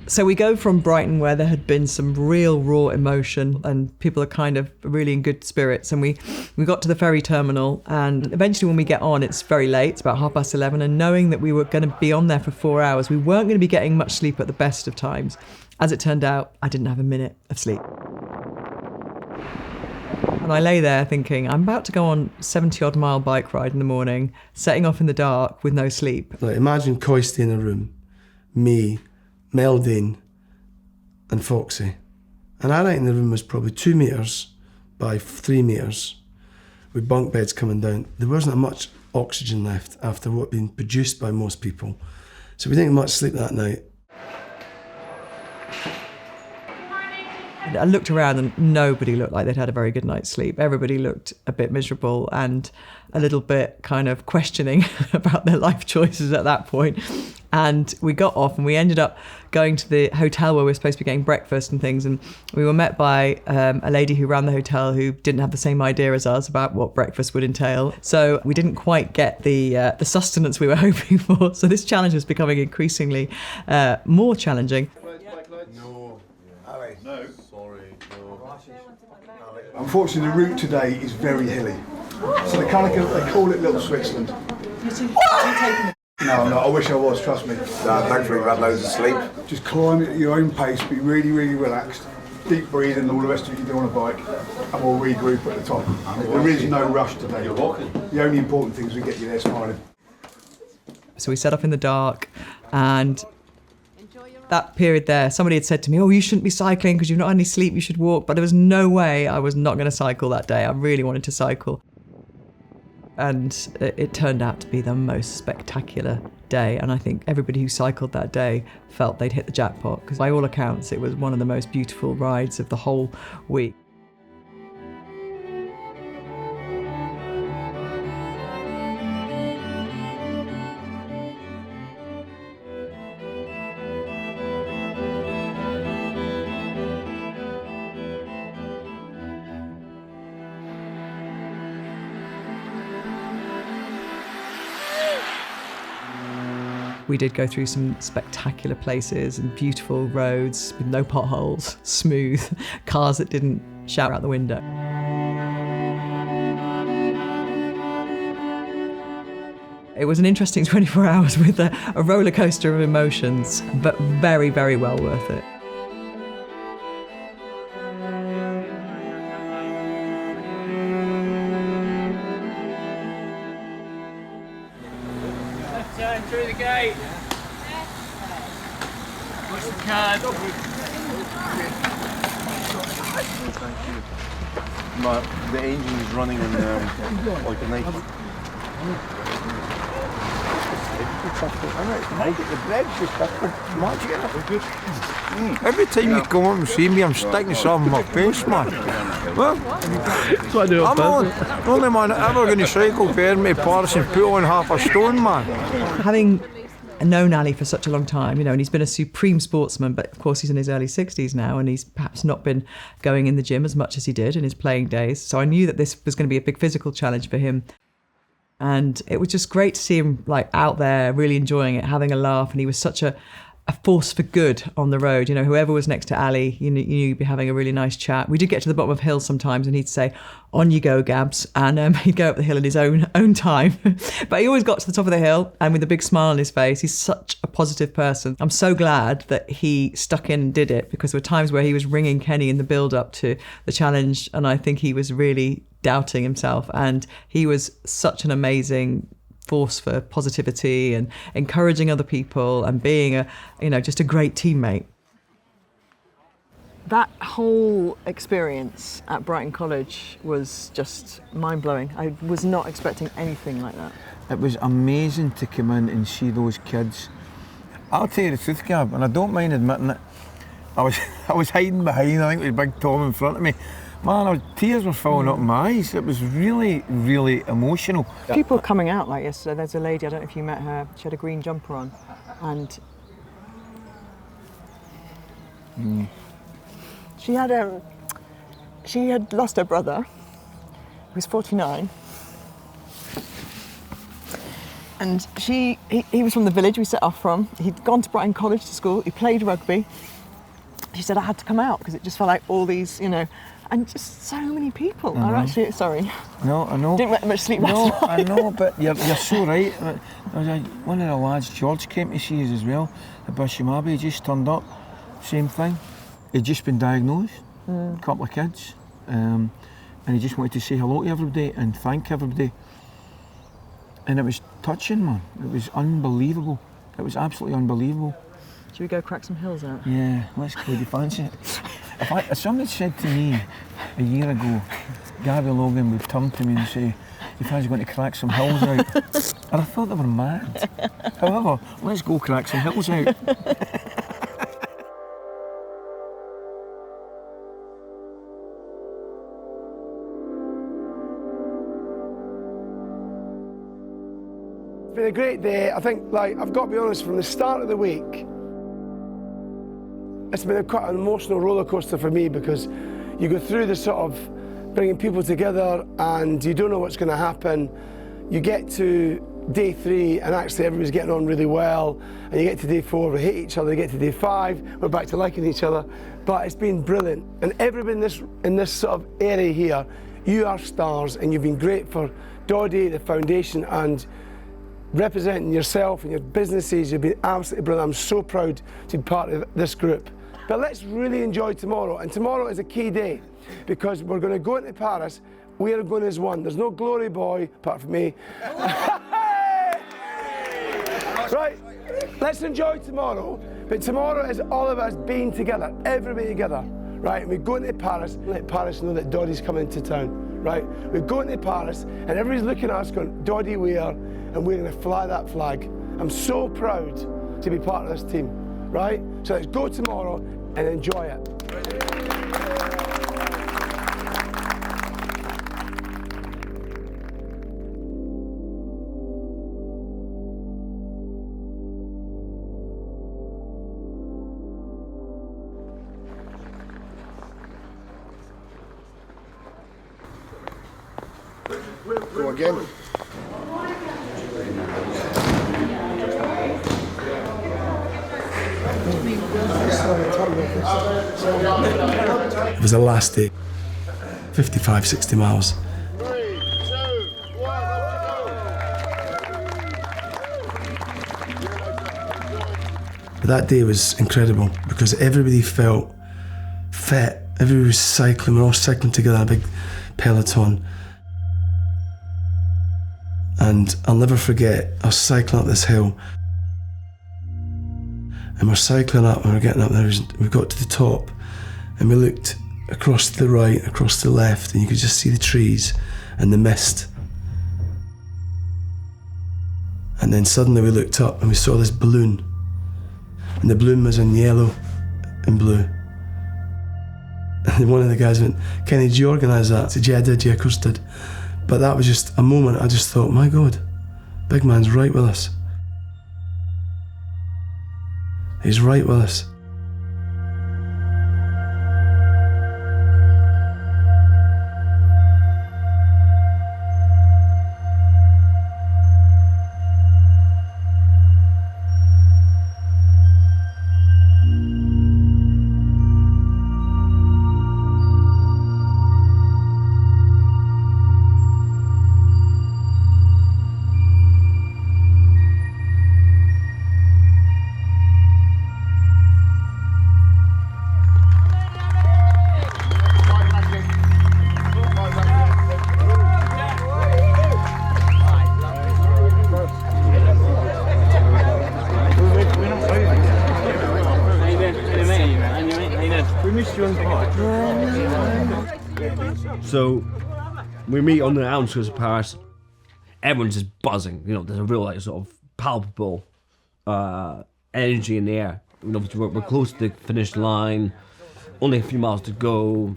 So we go from Brighton, where there had been some real raw emotion and people are kind of really in good spirits, and we got to the ferry terminal, and eventually when we get on, it's very late, it's about 11:30, and knowing that we were going to be on there for 4 hours, we weren't going to be getting much sleep at the best of times. As it turned out, I didn't have a minute of sleep. And I lay there thinking, I'm about to go on a 70-odd mile bike ride in the morning, setting off in the dark with no sleep. Like, imagine Coisty in a room, me, Meldine and Foxy. And I reckon the room was probably 2 metres by 3 metres, with bunk beds coming down. There wasn't much oxygen left after what had been produced by most people. So we didn't get much sleep that night. I looked around and nobody looked like they'd had a very good night's sleep. Everybody looked a bit miserable and a little bit kind of questioning about their life choices at that point. And we got off and we ended up going to the hotel where we were supposed to be getting breakfast and things. And we were met by a lady who ran the hotel who didn't have the same idea as us about what breakfast would entail. So we didn't quite get the sustenance we were hoping for. So this challenge was becoming increasingly more challenging. Unfortunately, the route today is very hilly. So they call it Little Switzerland. No, I wish I was, trust me. Thankfully we've had loads of sleep. Just climb it at your own pace, be really, really relaxed. Deep breathing and all the rest of it you do on a bike, and we'll regroup at the top. There is no rush today. The only important thing is we get you there smiling. So we set off in the dark, and that period there, somebody had said to me, oh, you shouldn't be cycling because you've not had any sleep, you should walk. But there was no way I was not going to cycle that day. I really wanted to cycle. And it turned out to be the most spectacular day. And I think everybody who cycled that day felt they'd hit the jackpot, because by all accounts, it was one of the most beautiful rides of the whole week. We did go through some spectacular places and beautiful roads with no potholes, smooth, cars that didn't shout out the window. It was an interesting 24 hours with a roller coaster of emotions, but very, very well worth it. Turn through the gate. Push the card. Thank you. The engine is running in like a knife. Every time you come up and see me, I'm sticking something in my face, man. Well, I'm the only man ever going to cycle bear me parts and put on half a stone, man. Having known Ali for such a long time, and he's been a supreme sportsman, but of course he's in his early 60s now, and he's perhaps not been going in the gym as much as he did in his playing days. So I knew that this was going to be a big physical challenge for him. And it was just great to see him out there, really enjoying it, having a laugh. And he was such a force for good on the road. Whoever was next to Ali, you knew you'd be having a really nice chat. We did get to the bottom of hills sometimes, and he'd say, "On you go, Gabs," and he'd go up the hill in his own time. But he always got to the top of the hill, and with a big smile on his face. He's such a positive person. I'm so glad that he stuck in and did it, because there were times where he was ringing Kenny in the build-up to the challenge, and I think he was really doubting himself. And he was such an amazing force for positivity and encouraging other people and being just a great teammate. That whole experience at Brighton College was just mind-blowing. I was not expecting anything like that. It was amazing to come in and see those kids. I'll tell you the truth, Gab, and I don't mind admitting it. I was hiding behind, I think, with Big Tom in front of me. Man, tears were falling up my eyes. It was really, really emotional. People coming out like yesterday. There's a lady, I don't know if you met her, she had a green jumper on, and she had lost her brother, who was 49, And he was from the village we set off from. He'd gone to Brighton College to school. He played rugby. She said I had to come out because it just felt like all these, you know, and just so many people are actually, sorry. No, I know. Didn't get much sleep last No, night. I know, but you're so right. One of the lads, George, came to see us as well. The Bishomabi, he just turned up, same thing. He'd just been diagnosed, a couple of kids, and he just wanted to say hello to everybody and thank everybody. And it was touching, man. It was unbelievable. It was absolutely unbelievable. Should we go crack some hills out? Yeah, let's go. Do you fancy it? If somebody said to me a year ago, Gabby Logan would turn to me and say, "You fancy going to crack some hills out?" And I thought they were mad. However, let's go crack some hills out. It's been a great day. I think, like, I've got to be honest, from the start of the week, it's been quite an emotional roller coaster for me because you go through the sort of bringing people together and you don't know what's going to happen. You get to day 3 and actually everybody's getting on really well, and you get to day 4, we hate each other. You get to day 5, we're back to liking each other. But it's been brilliant, and everybody in this sort of area here, you are stars, and you've been great for Doddie, the foundation, and representing yourself and your businesses. You've been absolutely brilliant. I'm so proud to be part of this group. But let's really enjoy tomorrow, and tomorrow is a key day because we're going to go into Paris. We are going as one. There's no glory boy apart from me. Right, let's enjoy tomorrow, but tomorrow is all of us being together, everybody together, right? And we go into Paris and let Paris know that Doddie's coming to town, right? We go into Paris and everybody's looking at us going, Doddie Weir, and we're going to fly that flag. I'm so proud to be part of this team, right? So let's go tomorrow and enjoy it. Go again. It was the last day, 55, 60 miles. 3, 2, 1, But that day was incredible because everybody felt fit. Everybody was cycling. We're all cycling together in a big peloton. And I'll never forget us cycling up this hill. And we're cycling up and we're getting up there. We got to the top and we looked across to the right, across to the left, and you could just see the trees and the mist. And then suddenly we looked up and we saw this balloon. And the balloon was in yellow and blue. And one of the guys went, "Kenny, did you organise that?" I said, "Yeah, I did, yeah, of course I did." But that was just a moment I just thought, my God, big man's right with us. He's right with us. So we meet on the outskirts of Paris. Everyone's just buzzing. You know, there's a real like sort of palpable energy in the air. You know, we're close to the finish line. Only a few miles to go.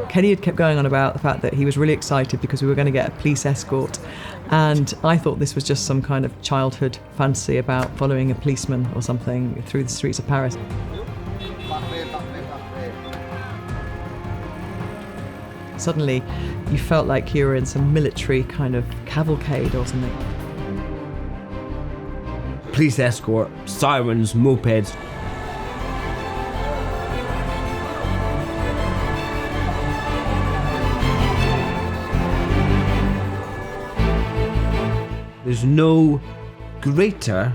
Kenny had kept going on about the fact that he was really excited because we were going to get a police escort, and I thought this was just some kind of childhood fantasy about following a policeman or something through the streets of Paris. Suddenly, you felt like you were in some military kind of cavalcade or something. Police escort, sirens, mopeds. There's no greater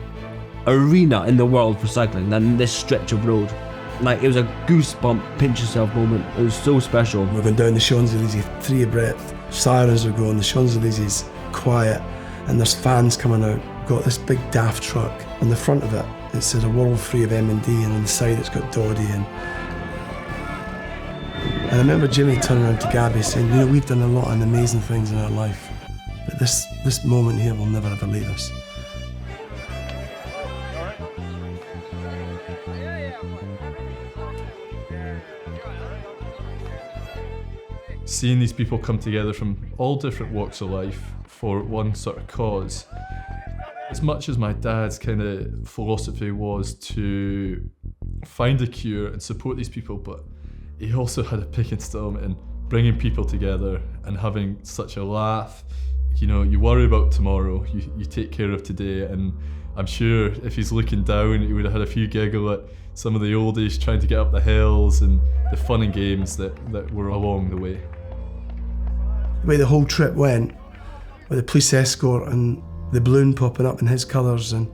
arena in the world for cycling than this stretch of road. Like, it was a goosebump, pinch yourself moment. It was so special. We're going down the Champs-Elysees, 3 a breath. Sirens are going, the Champs-Elysees quiet, and there's fans coming out. Got this big daft truck. On the front of it, it says a world free of M&D, and on the side it's got Doddie. And I remember Jimmy turning around to Gabby saying, you know, we've done a lot of amazing things in our life, but this moment here will never ever leave us. Seeing these people come together from all different walks of life for one sort of cause. As much as my dad's kind of philosophy was to find a cure and support these people, but he also had a big installment in bringing people together and having such a laugh. You know, you worry about tomorrow, you take care of today, and I'm sure if he's looking down, he would have had a few giggle at some of the oldies trying to get up the hills and the fun and games that were along the way. The way the whole trip went, with the police escort and the balloon popping up in his colours and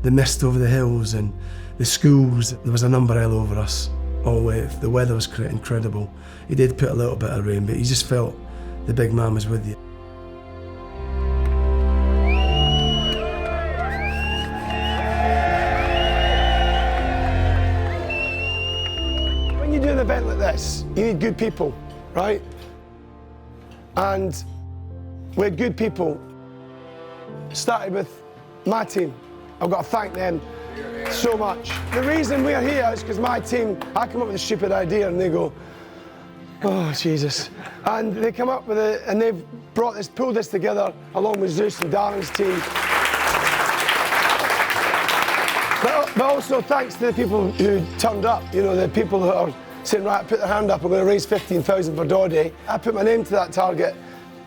the mist over the hills and the schools, there was an umbrella over us all the way. The weather was incredible. He did put a little bit of rain, but you just felt the big man was with you. When you do an event like this, you need good people, right? And we're good people. Started with my team. I've got to thank them so much. The reason we're here is because my team, I come up with a stupid idea and they go, oh, Jesus. And they come up with it and they've pulled this together along with Zeus and Darren's team. But also thanks to the people who turned up, you know, the people who are saying, right, put their hand up, we're going to raise 15,000 for Doddie. I put my name to that target.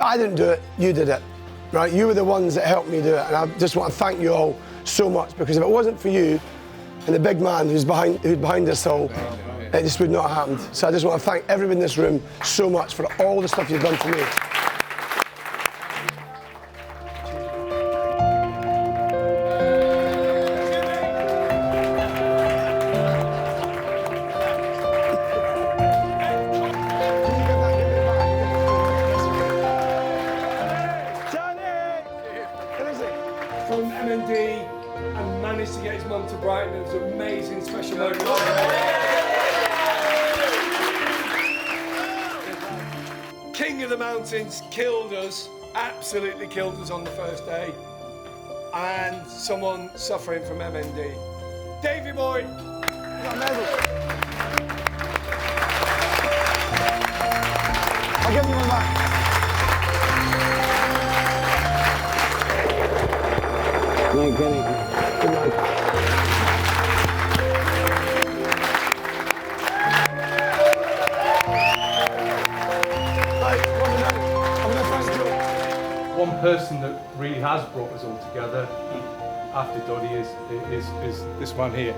I didn't do it, you did it. Right, you were the ones that helped me do it, and I just want to thank you all so much, because if it wasn't for you and the big man who's behind us all, it just would not have happened. So I just want to thank everyone in this room so much for all the stuff you've done for me. From M&D and managed to get his mum to Brighton. It was an amazing, special moment. King of the Mountains killed us, absolutely killed us on the first day. And someone suffering from M&D. Davey boy, you got a medal. I'll give you one back. Good night. One person that really has brought us all together after Doddie is this one here.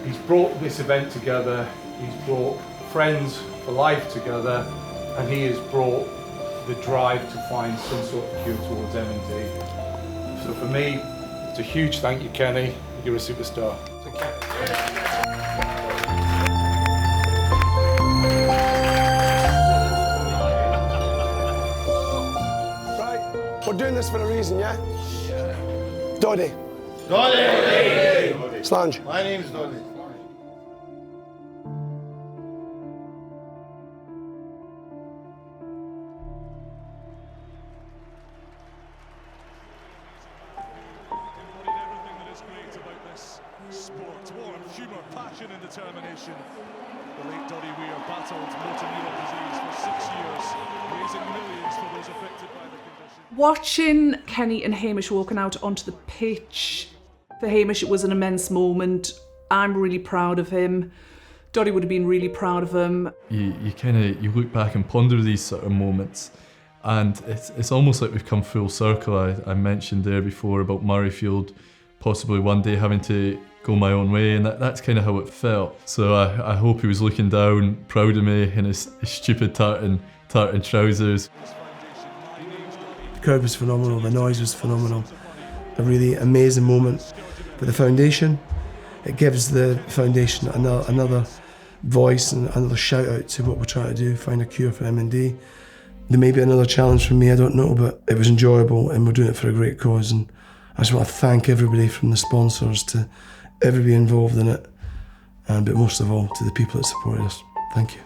He's brought this event together, he's brought friends for life together, and he has brought the drive to find some sort of cure towards M&D. So for me, it's a huge thank you, Kenny. You're a superstar. Right, we're doing this for a reason, yeah? Doddie. Doddie! Slange. My name's Doddie. Sport, warmth, humour, passion and determination. The late Doddie Weir battled motor neuron disease for 6 years, raising millions for those affected by the condition. Watching Kenny and Hamish walking out onto the pitch, for Hamish it was an immense moment. I'm really proud of him. Doddie would have been really proud of him. You look back and ponder these sort of moments, and it's almost like we've come full circle. I mentioned there before about Murrayfield possibly one day having to go my own way, and that's kind of how it felt. So I hope he was looking down, proud of me in his stupid tartan trousers. The crowd was phenomenal, the noise was phenomenal. A really amazing moment for the foundation. It gives the foundation another voice and another shout out to what we're trying to do, find a cure for MND. There may be another challenge for me, I don't know, but it was enjoyable and we're doing it for a great cause. And I just want to thank everybody from the sponsors to everybody involved in it, but most of all to the people that supported us. Thank you.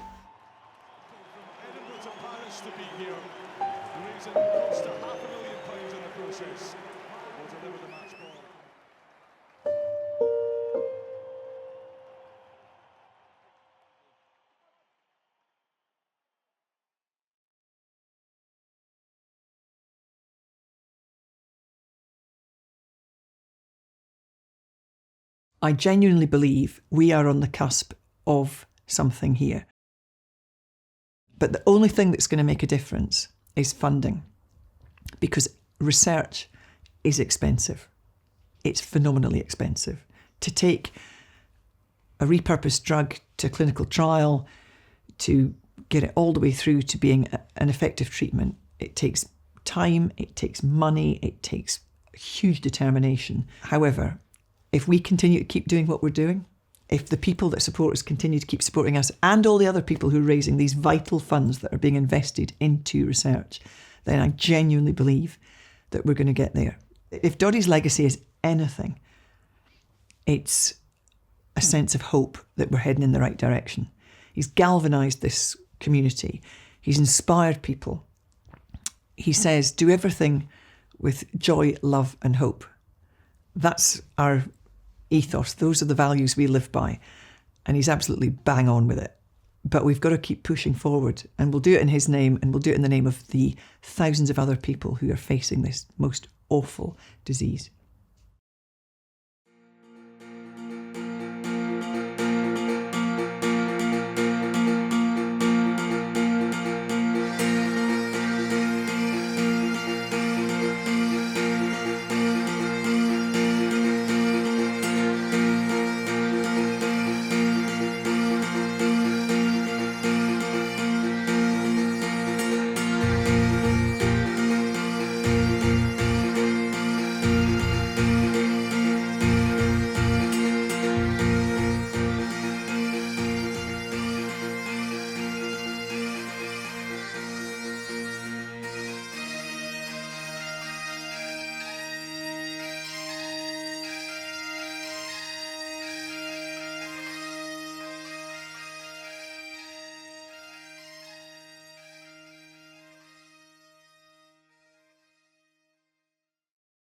Edinburgh to Paris to be here, raising close to £500,000 in the process. Will deliver the match ball. I genuinely believe we are on the cusp of something here. But the only thing that's going to make a difference is funding, because research is expensive. It's phenomenally expensive. To take a repurposed drug to clinical trial, to get it all the way through to being an effective treatment, it takes time, it takes money, it takes huge determination. However, if we continue to keep doing what we're doing, if the people that support us continue to keep supporting us and all the other people who are raising these vital funds that are being invested into research, then I genuinely believe that we're going to get there. If Doddie's legacy is anything, it's a sense of hope that we're heading in the right direction. He's galvanised this community. He's inspired people. He says, do everything with joy, love and hope. That's our ethos. Those are the values we live by. And he's absolutely bang on with it. But we've got to keep pushing forward, and we'll do it in his name, and we'll do it in the name of the thousands of other people who are facing this most awful disease.